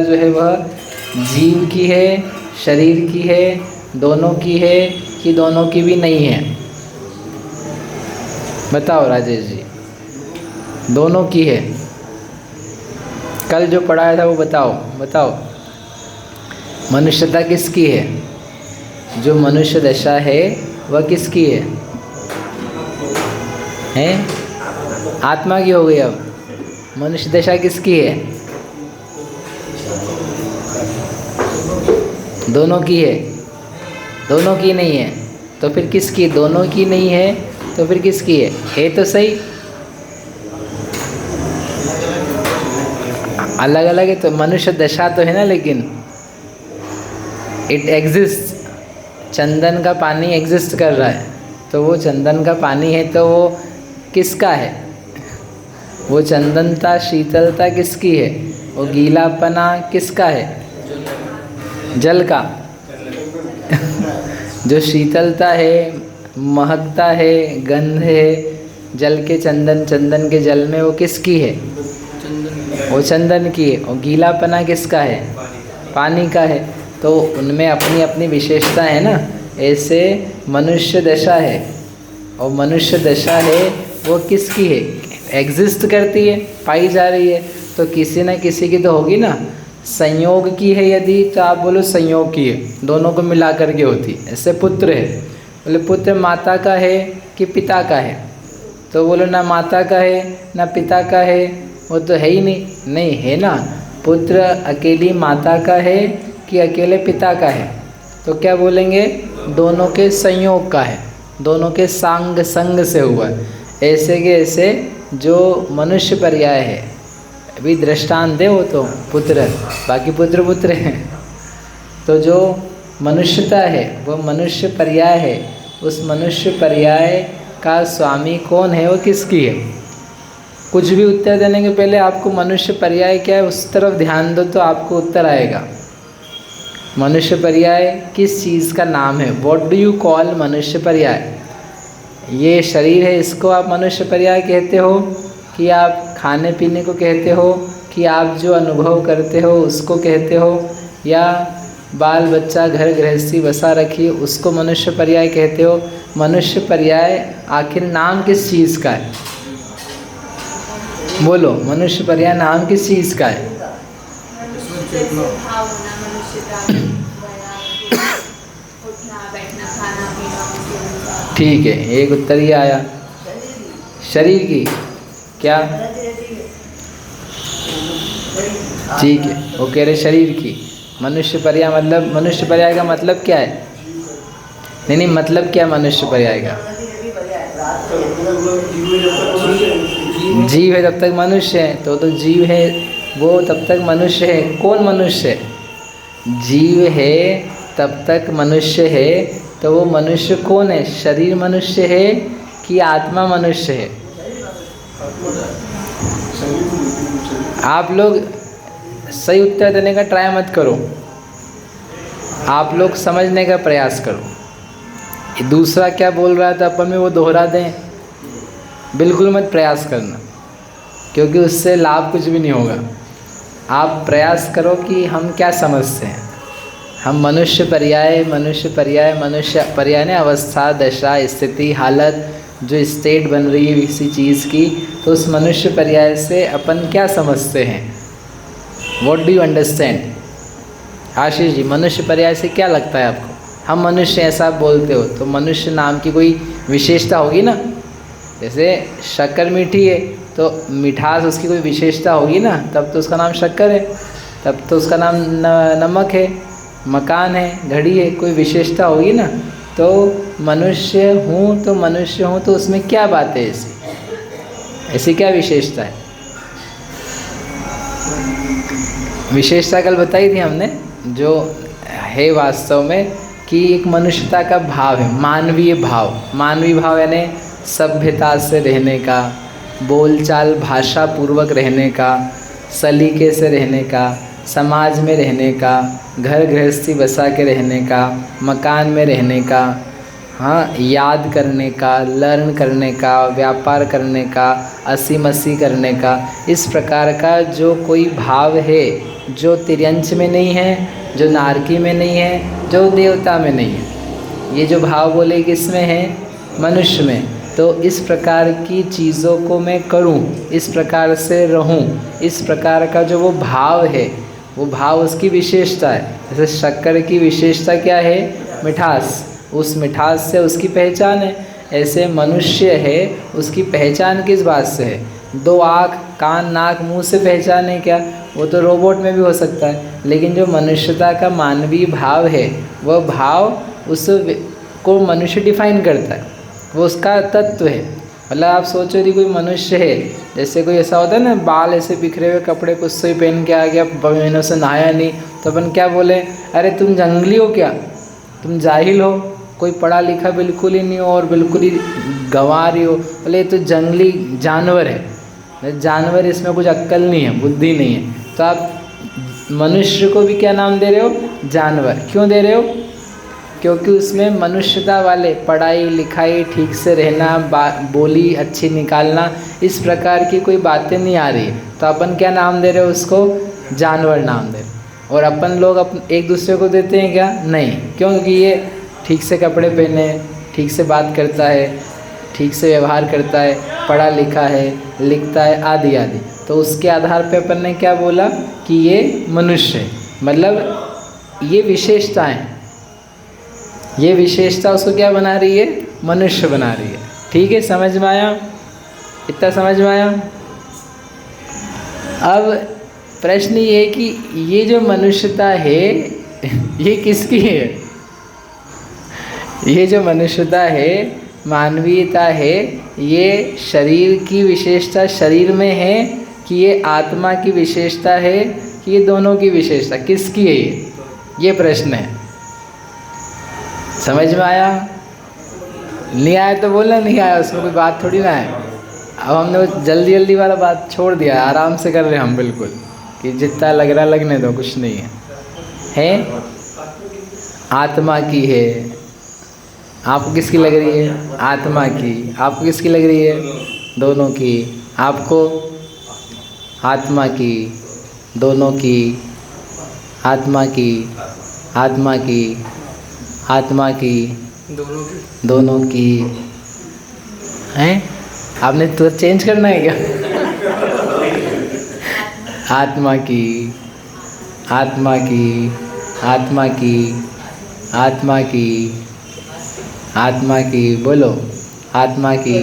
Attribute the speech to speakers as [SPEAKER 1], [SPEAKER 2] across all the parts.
[SPEAKER 1] जो है वह जीव की है, शरीर की है, दोनों की है कि दोनों की भी नहीं है? बताओ राजेश जी, दोनों की है। कल जो पढ़ाया था वो बताओ बताओ। मनुष्यता किसकी है? जो मनुष्य दशा है वह किसकी है? हैं? आत्मा की हो गई। अब मनुष्य दशा किसकी है? दोनों की है। दोनों की नहीं है तो फिर किसकी? दोनों की नहीं है तो फिर किसकी है? है तो सही, अलग अलग है तो मनुष्य दशा तो है ना, लेकिन इट एग्जिस्ट। चंदन का पानी एग्जिस्ट कर रहा है तो वो चंदन का पानी है तो वो किसका है? वो चंदनता शीतलता किसकी है? वो गीलापना किसका है? जल का। जो शीतलता है, महकता है, गंध है जल के, चंदन, चंदन के जल में, वो किसकी है? वो चंदन की है। और गीलापना किसका है? पानी का है। तो उनमें अपनी अपनी विशेषता है ना। ऐसे मनुष्य दशा है, और मनुष्य दशा है वो किसकी है? एग्जिस्ट करती है, पाई जा रही है, तो किसी न किसी की तो होगी ना। संयोग की है यदि तो आप बोलो संयोग की है, दोनों को मिला करके होती। ऐसे पुत्र है, बोले पुत्र माता का है कि पिता का है? तो बोलो ना माता का है ना पिता का है, वो तो है ही नहीं। नहीं है ना, पुत्र अकेली माता का है कि अकेले पिता का है? तो क्या बोलेंगे? दोनों के संयोग का है, दोनों के सांग संग से हुआ है। ऐसे के ऐसे जो मनुष्य पर्याय है, अभी दृष्टांत है वो तो पुत्र, बाकी पुत्र पुत्र हैं। तो जो मनुष्यता है वो मनुष्य पर्याय है। उस मनुष्य पर्याय का स्वामी कौन है? वो किसकी है? कुछ भी उत्तर देने के पहले आपको मनुष्य पर्याय क्या है उस तरफ ध्यान दो तो आपको उत्तर आएगा। मनुष्य पर्याय किस चीज़ का नाम है? व्हाट डू यू कॉल मनुष्य पर्याय? ये शरीर है, इसको आप मनुष्य पर्याय कहते हो, कि आप खाने पीने को कहते हो, कि आप जो अनुभव करते हो उसको कहते हो, या बाल बच्चा घर गृहस्थी बसा रखी उसको मनुष्य पर्याय कहते हो? मनुष्य पर्याय आखिर नाम किस चीज़ का है? बोलो, मनुष्य पर्याय नाम किस चीज़ का है? ठीक है, एक उत्तर ही आया शरीर की। क्या? ठीक है, वो कह रहे शरीर की। मनुष्य पर्याय मतलब, मनुष्य पर्याय का मतलब क्या है? नहीं, मतलब क्या मनुष्य पर्याय का? जीव है तब तक मनुष्य है, तो जीव है वो तब तक मनुष्य है। कौन मनुष्य है? जीव है तब तक मनुष्य है, तो वो मनुष्य कौन है? शरीर मनुष्य है कि आत्मा मनुष्य है? आप लोग सही उत्तर देने का ट्राई मत करो, आप लोग समझने का प्रयास करो। दूसरा क्या बोल रहा था अपन में वो दोहरा दें, बिल्कुल मत प्रयास करना, क्योंकि उससे लाभ कुछ भी नहीं होगा। आप प्रयास करो कि हम क्या समझते हैं। हम मनुष्य पर्याय, मनुष्य पर्याय, मनुष्य पर्याय ने अवस्था, दशा, स्थिति, हालत, जो स्टेट बन रही है किसी चीज़ की, तो उस मनुष्य पर्याय से अपन क्या समझते हैं? What do you understand? Ashish ji, मनुष्य पर्याय से क्या लगता है आपको? हम मनुष्य ऐसा आप बोलते हो तो मनुष्य नाम की कोई विशेषता होगी ना। जैसे शक्कर मीठी है तो मिठास उसकी कोई विशेषता होगी ना, तब तो उसका नाम शक्कर है, तब तो उसका नाम नमक है, मकान है, घड़ी है, कोई विशेषता होगी ना। तो मनुष्य हूँ तो मनुष्य हूँ तो उसमें क्या बात है ऐसी? ऐसी क्या विशेषता है? विशेषता कल बताई थी हमने, जो है वास्तव में कि एक मनुष्यता का भाव है, मानवीय भाव। मानवीय भाव यानी सभ्यता से रहने का, बोलचाल भाषा पूर्वक रहने का, सलीके से रहने का, समाज में रहने का, घर गृहस्थी बसा के रहने का, मकान में रहने का, हाँ, याद करने का, लर्न करने का, व्यापार करने का, असी मसी करने का, इस प्रकार का जो कोई भाव है जो तिर्यंच में नहीं है, जो नारकी में नहीं है, जो देवता में नहीं है। ये जो भाव बोले किसमें है? मनुष्य में। तो इस प्रकार की चीज़ों को मैं करूं, इस प्रकार से रहूं, इस प्रकार का जो वो भाव है, वो भाव उसकी विशेषता है। जैसे शक्कर की विशेषता क्या है? मिठास। उस मिठास से उसकी पहचान है। ऐसे मनुष्य है, उसकी पहचान किस बात से है? 2 आँख, कान, नाक, मुंह से पहचान है क्या? वो तो रोबोट में भी हो सकता है, लेकिन जो मनुष्यता का मानवीय भाव है, वह भाव उस को मनुष्य डिफाइन करता है, वो उसका तत्व है। मतलब आप सोचो यदि कोई मनुष्य है, जैसे कोई ऐसा होता है ना, बाल ऐसे बिखरे हुए कपड़े कुछ से ही पहन के आ गया, महीनों से नहाया नहीं, तो अपन क्या बोले? अरे तुम जंगली हो क्या? तुम जाहिल हो, कोई पढ़ा लिखा बिल्कुल ही नहीं हो और बिल्कुल ही गंवार ही हो। बोले तो जंगली जानवर है, जानवर, इसमें कुछ अक्ल नहीं है, बुद्धि नहीं है। तो आप मनुष्य को भी क्या नाम दे रहे हो? जानवर। क्यों दे रहे हो? क्योंकि उसमें मनुष्यता वाले, पढ़ाई लिखाई, ठीक से रहना, बोली अच्छी निकालना, इस प्रकार की कोई बातें नहीं आ रही। तो अपन क्या नाम दे रहे हो? उसको जानवर नाम दे रहे। और अपन लोग एक दूसरे को देते हैं क्या? नहीं। क्योंकि ये ठीक से कपड़े पहने, ठीक से बात करता है, ठीक से व्यवहार करता है, पढ़ा लिखा है, लिखता है, आदि आदि। तो उसके आधार पे अपन ने क्या बोला कि ये मनुष्य है। मतलब ये विशेषताएं, ये विशेषता उसको क्या बना रही है? मनुष्य बना रही है। ठीक है, समझ में आया? इतना समझ में आया? अब प्रश्न ये है कि ये जो मनुष्यता है ये किसकी है? ये जो मनुष्यता है, मानवीयता है, ये शरीर की विशेषता शरीर में है कि ये आत्मा की विशेषता है कि ये दोनों की विशेषता? किसकी है ये प्रश्न है। समझ में आया? नहीं आया तो बोलना नहीं आया, उसमें कोई बात थोड़ी ना है। अब हमने वो जल्दी जल्दी वाला बात छोड़ दिया, आराम से कर रहे हैं हम बिल्कुल, कि जितना लग रहा लगने दो, कुछ नहीं है। आत्मा की है। आपको किसकी लग रही है? आत्मा की। आपको किसकी लग रही है? दोनों की। आपको? आत्मा की, दोनों की, आत्मा की, आत्मा की, आत्मा की, दोनों की। हैं? आपने तो चेंज करना है क्या? आत्मा की, आत्मा की, आत्मा की, आत्मा की, आत्मा की। बोलो, आत्मा की।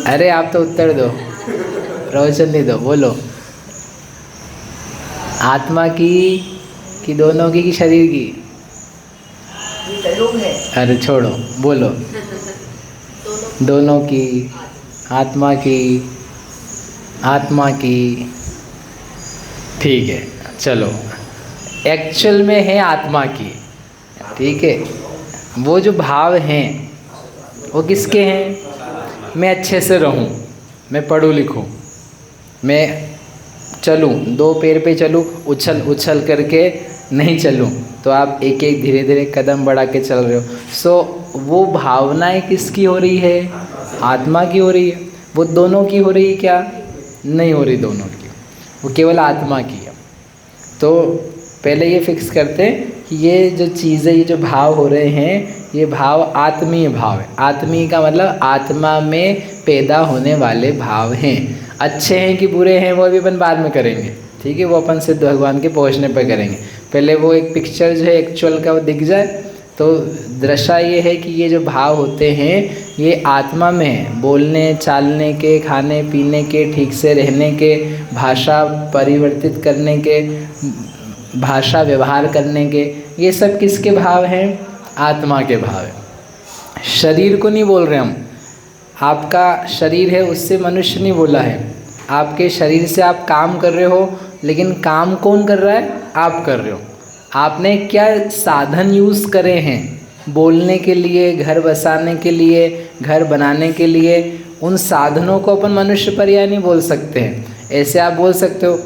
[SPEAKER 1] अरे आप तो उत्तर दो, प्रवचन नहीं दो, बोलो। आत्मा की कि दोनों की कि शरीर की? अरे छोड़ो, बोलो। दोनों की, आत्मा की, आत्मा की। ठीक है, चलो। एक्चुअल में है आत्मा की, ठीक है। वो जो भाव हैं वो किसके हैं? मैं अच्छे से रहूं, मैं पढ़ूं लिखूं, मैं चलूं, 2 पैर पे चलूं, उछल उछल करके नहीं चलूं। तो आप एक एक धीरे धीरे कदम बढ़ा के चल रहे हो। सो वो भावनाएं किसकी हो रही है? आत्मा की हो रही है। वो दोनों की हो रही है क्या? नहीं हो रही दोनों की, वो केवल आत्मा की है। तो पहले ये फिक्स करते हैं कि ये जो चीज़ें, ये जो भाव हो रहे हैं, ये भाव आत्मीय भाव है। आत्मीय का मतलब आत्मा में पैदा होने वाले भाव हैं। अच्छे हैं कि बुरे हैं वो भी अपन बाद में करेंगे, ठीक है। वो अपन सिद्ध भगवान के पहुंचने पर करेंगे। पहले वो एक पिक्चर जो है एक्चुअल का वो दिख जाए। तो दृष्टा ये है कि ये जो भाव होते हैं ये आत्मा में है। बोलने चालने के, खाने पीने के, ठीक से रहने के, भाषा परिवर्तित करने के, भाषा व्यवहार करने के, ये सब किसके भाव हैं? आत्मा के भाव है। शरीर को नहीं बोल रहे हम। आपका शरीर है, उससे मनुष्य नहीं बोला है। आपके शरीर से आप काम कर रहे हो, लेकिन काम कौन कर रहा है? आप कर रहे हो। आपने क्या साधन यूज़ करे हैं बोलने के लिए, घर बसाने के लिए, घर बनाने के लिए? उन साधनों को अपन मनुष्य पर्याय नहीं बोल सकते हैं। ऐसे आप बोल सकते हो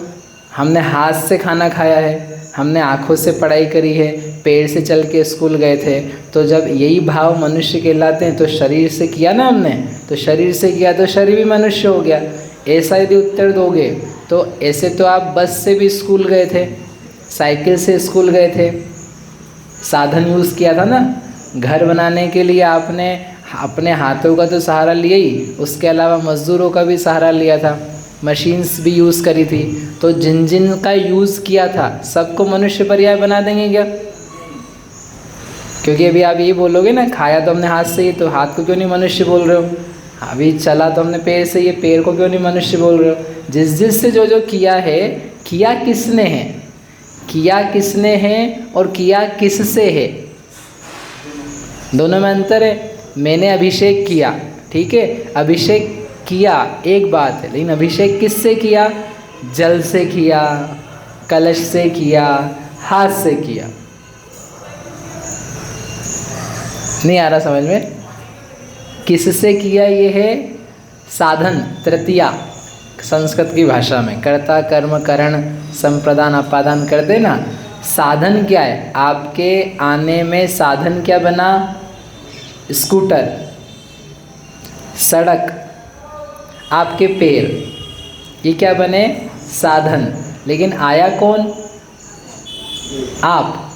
[SPEAKER 1] हमने हाथ से खाना खाया है, हमने आँखों से पढ़ाई करी है, पैर से चल के स्कूल गए थे। तो जब यही भाव मनुष्य कहलाते हैं, तो शरीर से किया ना हमने, तो शरीर से किया तो शरीर भी मनुष्य हो गया। ऐसा यदि उत्तर दोगे तो ऐसे तो आप बस से भी स्कूल गए थे, साइकिल से स्कूल गए थे, साधन यूज़ किया था ना। घर बनाने के लिए आपने अपने हाथों का तो सहारा लिया ही, उसके अलावा मज़दूरों का भी सहारा लिया था, मशीन्स भी यूज़ करी थी। तो जिन जिन का यूज़ किया था सबको मनुष्य पर्याय बना देंगे क्या? क्योंकि अभी आप यही बोलोगे ना, खाया तो हमने हाथ से ही, तो हाथ को क्यों नहीं मनुष्य बोल रहे हो? अभी चला तो हमने पैर से, ये पैर को क्यों नहीं मनुष्य बोल रहे हो? जिस जिस से जो जो किया है, किया किसने है, किया किसने है और किया किससे है, दोनों में अंतर है। मैंने अभिषेक किया, ठीक है, अभिषेक किया एक बात है, लेकिन अभिषेक किससे किया? जल से किया, कलश से किया, हाथ से किया। नहीं आ रहा समझ में? किससे किया ये है साधन, तृतीया संस्कृत की भाषा में कर्ता कर्म करण संप्रदान अपादान करते ना। साधन क्या है? आपके आने में साधन क्या बना? स्कूटर, सड़क, आपके पैर, ये क्या बने? साधन। लेकिन आया कौन? आप।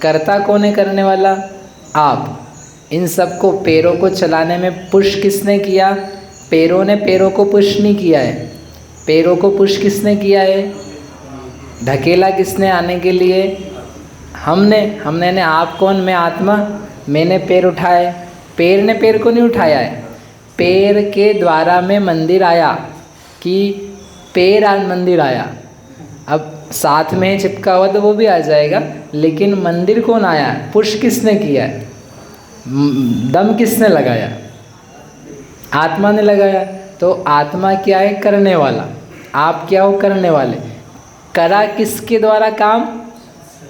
[SPEAKER 1] कर्ता कौन है करने वाला? आप। इन सबको, पैरों को चलाने में पुश किसने किया? पैरों ने पैरों को पुश नहीं किया है। पैरों को पुश किसने किया है? ढकेला किसने आने के लिए? हमने ने। आप कौन? मैं आत्मा। मैंने पैर उठाए, पैर ने पैर को नहीं उठाया है। पैर के द्वारा में मंदिर आया कि पैर आज मंदिर आया। अब साथ में चिपका हुआ तो वो भी आ जाएगा, लेकिन मंदिर कौन आया? पुश किसने किया है? दम किसने लगाया? आत्मा ने लगाया। तो आत्मा क्या है? करने वाला। आप क्या हो? करने वाले। करा किसके द्वारा काम?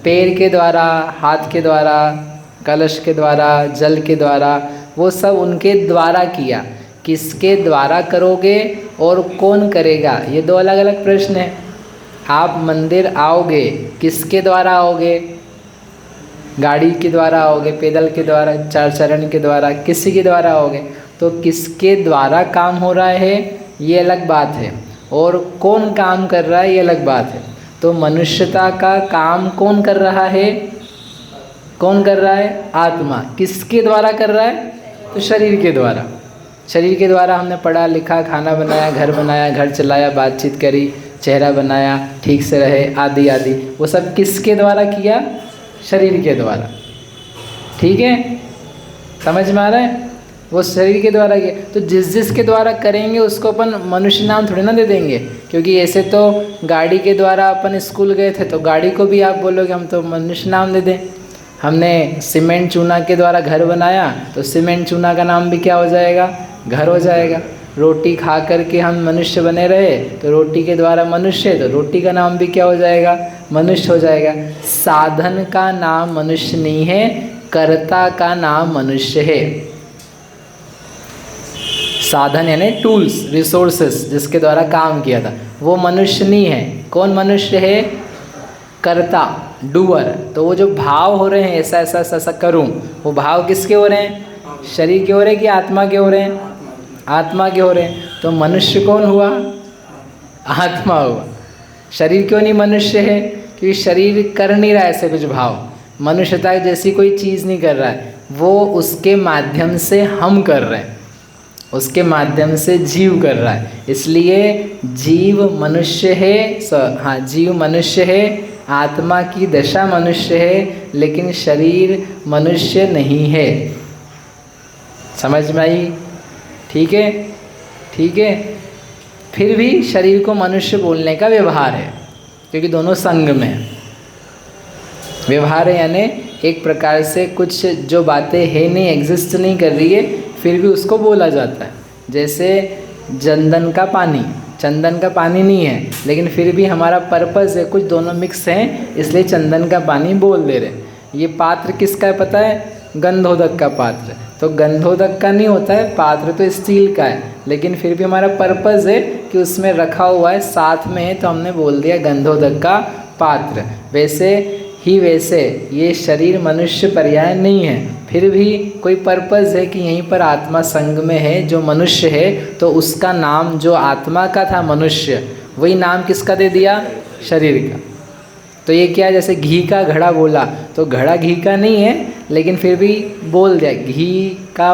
[SPEAKER 1] पैर के द्वारा, हाथ के द्वारा, कलश के द्वारा, जल के द्वारा, वो सब उनके द्वारा किया। किसके द्वारा करोगे और कौन करेगा, ये दो अलग अलग प्रश्न हैं। आप मंदिर आओगे, किसके द्वारा आओगे? गाड़ी के द्वारा आओगे, पैदल के द्वारा, चार चरण के द्वारा, किसी के द्वारा आओगे। तो किसके द्वारा काम हो रहा है ये अलग बात है, और कौन काम कर रहा है ये अलग बात है। तो मनुष्यता का काम कौन कर रहा है? कौन कर रहा है? आत्मा। किसके द्वारा कर रहा है? तो शरीर के द्वारा। शरीर के द्वारा हमने पढ़ा लिखा, खाना बनाया, घर चलाया, बातचीत करी, चेहरा बनाया, ठीक से रहे, आदि आदि। वो सब किसके द्वारा किया? शरीर के द्वारा। ठीक है, समझ में आ रहा है? वो शरीर के द्वारा किया। तो जिस जिस के द्वारा करेंगे उसको अपन मनुष्य नाम थोड़ी ना दे देंगे। क्योंकि ऐसे तो गाड़ी के द्वारा अपन स्कूल गए थे, तो गाड़ी को भी आप बोलोगे हम तो मनुष्य नाम दे दें। हमने सीमेंट चूना के द्वारा घर बनाया, तो सीमेंट चूना का नाम भी क्या हो जाएगा? घर हो जाएगा। रोटी खा करके हम मनुष्य बने रहे, तो रोटी के द्वारा मनुष्य, तो रोटी का नाम भी क्या हो जाएगा? मनुष्य हो जाएगा। साधन का नाम मनुष्य नहीं है, कर्ता का नाम मनुष्य है। साधन यानी टूल्स, रिसोर्सेस, जिसके द्वारा काम किया था, वो मनुष्य नहीं है। कौन मनुष्य है? कर्ता, डूअर। तो वो जो भाव हो रहे हैं, ऐसा ऐसा ऐसा करूं, वो भाव किसके हो रहे हैं? शरीर के हो रहे हैं कि आत्मा के हो रहे हैं? आत्मा के हो रहे हैं। तो मनुष्य कौन हुआ? आत्मा हुआ। शरीर क्यों नहीं मनुष्य है? क्योंकि शरीर कर नहीं रहा है ऐसे कुछ भाव, मनुष्यता जैसी कोई चीज़ नहीं कर रहा है। वो उसके माध्यम से हम कर रहे हैं, उसके माध्यम से जीव कर रहा है। इसलिए जीव मनुष्य है, हाँ जीव मनुष्य है, आत्मा की दशा मनुष्य है, लेकिन शरीर मनुष्य नहीं है। समझ में आई? ठीक है, ठीक है। फिर भी शरीर को मनुष्य बोलने का व्यवहार है, क्योंकि दोनों संग में है। व्यवहार है यानी एक प्रकार से कुछ जो बातें है नहीं, एग्जिस्ट नहीं कर रही है, फिर भी उसको बोला जाता है। जैसे चंदन का पानी, चंदन का पानी नहीं है, लेकिन फिर भी हमारा पर्पस है, कुछ दोनों मिक्स हैं, इसलिए चंदन का पानी बोल दे रहे हैं। ये पात्र किसका है पता है? गंधोदक का पात्र। तो गंधोदक का नहीं होता है, पात्र तो स्टील का है, लेकिन फिर भी हमारा पर्पस है कि उसमें रखा हुआ है, साथ में है, तो हमने बोल दिया गंधोदक का पात्र। वैसे ही वैसे ये शरीर मनुष्य पर्याय नहीं है, फिर भी कोई पर्पस है कि यहीं पर आत्मा संग में है, जो मनुष्य है, तो उसका नाम जो आत्मा का था मनुष्य, वही नाम किसका दे दिया? शरीर का। तो ये क्या है, जैसे घी का घड़ा बोला तो घड़ा घी का नहीं है, लेकिन फिर भी बोल दिया। घी का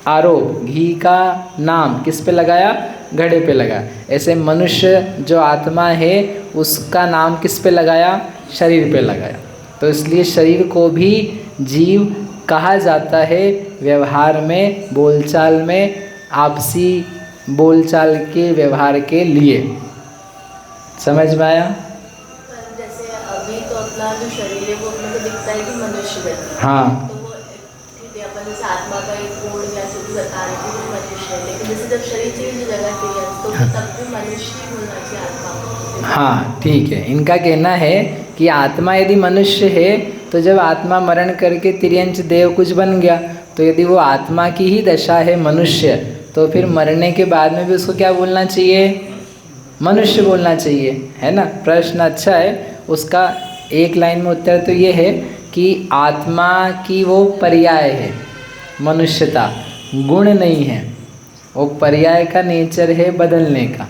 [SPEAKER 1] आरोप, घी का नाम किस पे लगाया? घड़े पे लगाया। ऐसे मनुष्य जो आत्मा है उसका नाम किस पे लगाया? शरीर पे लगाया। तो इसलिए शरीर को भी जीव कहा जाता है व्यवहार में, बोलचाल में, आपसी बोलचाल के व्यवहार के लिए। समझ में आया?
[SPEAKER 2] जैसे अभी तो अपना जो शरीर है वो अपने को दिखता है कि मनुष्य व्यक्ति,
[SPEAKER 1] हाँ
[SPEAKER 2] तो वो ठीक है, अपन जैसे आत्मा का एक गुण या जो भी बता रहे थे वो मनुष्य है, लेकिन जैसे जब शरीर चेंज हो जाएगा तो तब भी मनुष्य ही बोलना चाहिए आत्मा को।
[SPEAKER 1] हाँ ठीक है। इनका कहना है कि आत्मा यदि मनुष्य है तो जब आत्मा मरण करके तिर्यंच देव कुछ बन गया, तो यदि वो आत्मा की ही दशा है मनुष्य, तो फिर मरने के बाद में भी उसको क्या बोलना चाहिए? मनुष्य बोलना चाहिए, है ना। प्रश्न अच्छा है। उसका एक लाइन में उत्तर तो ये है कि आत्मा की वो पर्याय है, मनुष्यता गुण नहीं है। वो पर्याय का नेचर है बदलने का,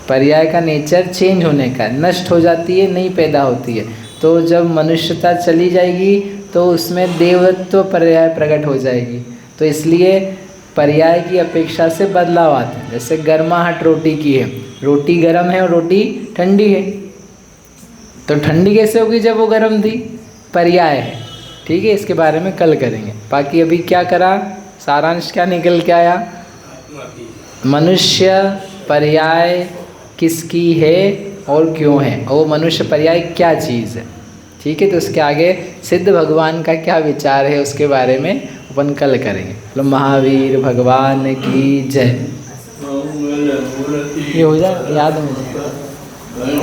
[SPEAKER 1] पर्याय का नेचर चेंज होने का, नष्ट हो जाती है, नहीं पैदा होती है। तो जब मनुष्यता चली जाएगी तो उसमें देवत्व पर्याय प्रकट हो जाएगी। तो इसलिए पर्याय की अपेक्षा से बदलाव आता है। जैसे गर्माहट रोटी की है, रोटी गर्म है और रोटी ठंडी है, तो ठंडी कैसे होगी जब वो गर्म थी? पर्याय है। ठीक है, इसके बारे में कल करेंगे। बाकी अभी क्या करा, सारांश क्या निकल के आया? मनुष्य पर्याय किसकी है और क्यों है, और वो मनुष्य पर्याय क्या चीज़ है। ठीक है, तो उसके आगे सिद्ध भगवान का क्या विचार है उसके बारे में अपन कल करेंगे। तो महावीर भगवान की जय। ये हो जाए, याद है मुझे।